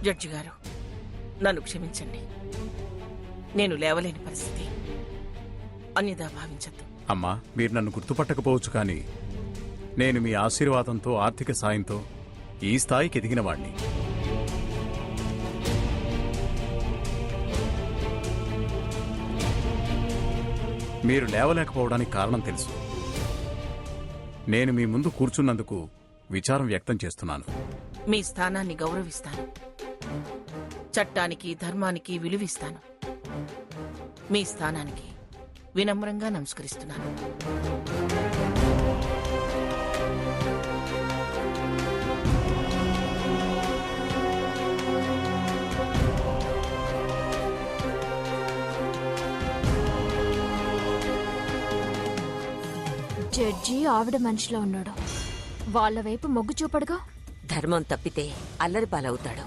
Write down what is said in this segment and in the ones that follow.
Judge గారు, నన్ను క్షమించండి. నేను లేవలేని పరిస్థితి. అన్యదా భావించద్దు. అమ్మా, మీరు నన్ను గుర్తుపట్టకపోవచ్చు, కానీ నేను మీ ఆశీర్వాదంతో, ఆర్థిక సాయంతో ఈ స్థాయికి ఎదిగిన వాణ్ణి. మీరు లేవలేకపోవడానికి కారణం తెలుసు. నేను మీ ముందు కూర్చున్నందుకు విచారం వ్యక్తం చేస్తున్నాను. మీ స్థానాన్ని గౌరవిస్తాను. చట్టానికి, ధర్మానికి విలువిస్తాను. మీ స్థానానికి వినమ్రంగా నమస్కరిస్తున్నాను. జడ్జి ఆవిడ మనిషిలో ఉన్నాడు. వాళ్ళ వైపు మొగ్గు చూపడుగా. ధర్మం తప్పితే అల్లరి పాలవుతాడు.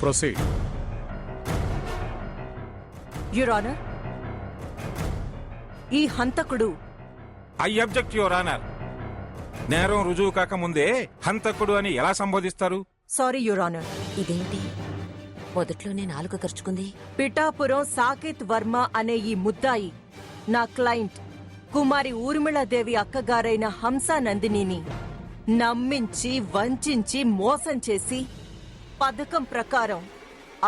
ప్రొసీడ్. యువర్ ఆనర్, ఈ హంతకుడు. I object your honour. నేరం రుజువు కాకముందే హంతకుడు అని ఎలా సంబోధిస్తారు? Sorry your honour. ఇదేంటి మొదట్లోనే నాలుక ఖర్చుకుంది? పిఠాపురం సాకేత్ వర్మ అనే ఈ ముద్దాయి నా క్లయింట్ కుమారి ఊర్మిళాదేవి అక్కగారైన హంసా నందినిని నమ్మించి, వంచించి, మోసం చేసి పథకం ప్రకారం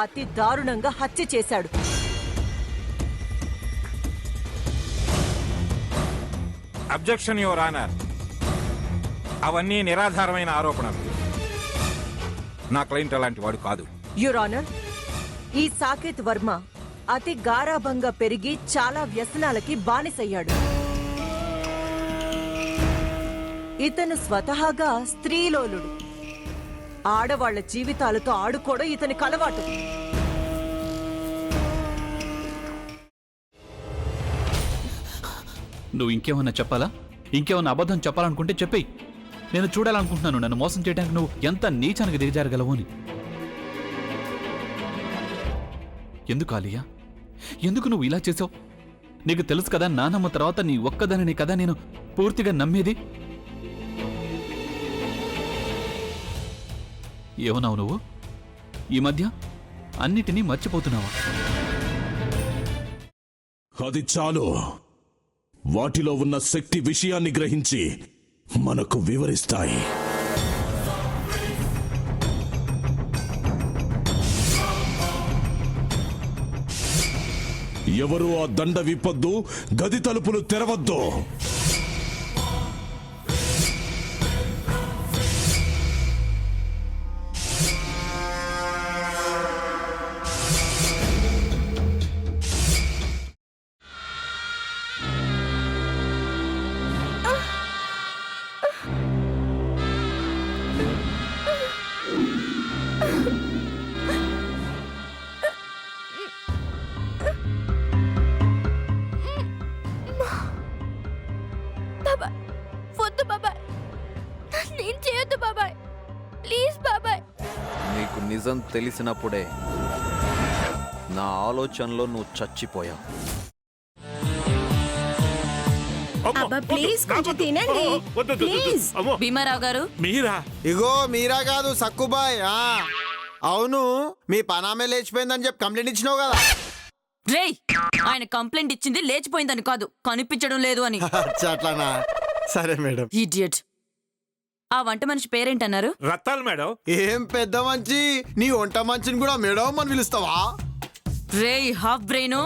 అతి దారుణంగా హత్య చేశాడు. Objection your honour. అవన్నీ నిరాధారమైన ఆరోపణలు. నా క్లయింట్ అలాంటి వాడు కాదు. యువర్ ఆనర్, ఈ సాకేత్ వర్మ అతి గారాభంగా పెరిగి చాలా వ్యసనాలకి బానిసయ్యాడు. ఇతను స్వతహాగా స్త్రీలోలుడు. ఆడవాళ్ల జీవితాలతో ఆడుకోవడం ఇతనికి అలవాటు. నువ్వు ఇంకేమన్నా చెప్పాలా? ఇంకేమన్నా అబద్ధం చెప్పాలనుకుంటే చెప్పేయి. నేను చూడాలనుకుంటున్నాను నన్ను మోసం చేయడానికి నువ్వు ఎంత నీచానికి దిగజారగలవు అని. ఎందుకు ఆలియా, ఎందుకు నువ్వు ఇలా చేసావు? నీకు తెలుసు కదా, నానమ్మ తర్వాత నీ ఒక్కదానిని కదా నేను పూర్తిగా నమ్మేది. ఏమన్నావు నువ్వు? ఈ మధ్య అన్నిటినీ మర్చిపోతున్నావా? అది చాలు. వాటిలో ఉన్న శక్తి విషయాన్ని గ్రహించి మనకు వివరిస్తాయి. ఎవరు ఆ దండ విప్పొద్దు, గది తలుపులు తెరవద్దు. నీకు నిజం తెలిసినప్పుడే నా ఆలోచనలో నువ్వు చచ్చిపోయావు. భీమారావు గారు, మీరా? ఇగో మీరా కాదు, సక్కుబాయ్. అవును, మీ పనామే లేచిపోయిందని చెప్పి కంప్లైంట్ ఇచ్చినావు కదా. రేయ్, ఆయన కంప్లైంట్ ఇచ్చింది లేచిపోయిందని కాదు, కనిపించడం లేదు అని. అట్లానా? సరే మేడం. ఇడియట్. ఆ వంట మనిషి పేరేంటన్నారు? రత్తాలు మేడం. ఏం పెద్ద మంచి, నీ వంట మంచిని కూడా మేడం అని పిలుస్తావా? రేయ్ హాఫ్ బ్రెయిన్,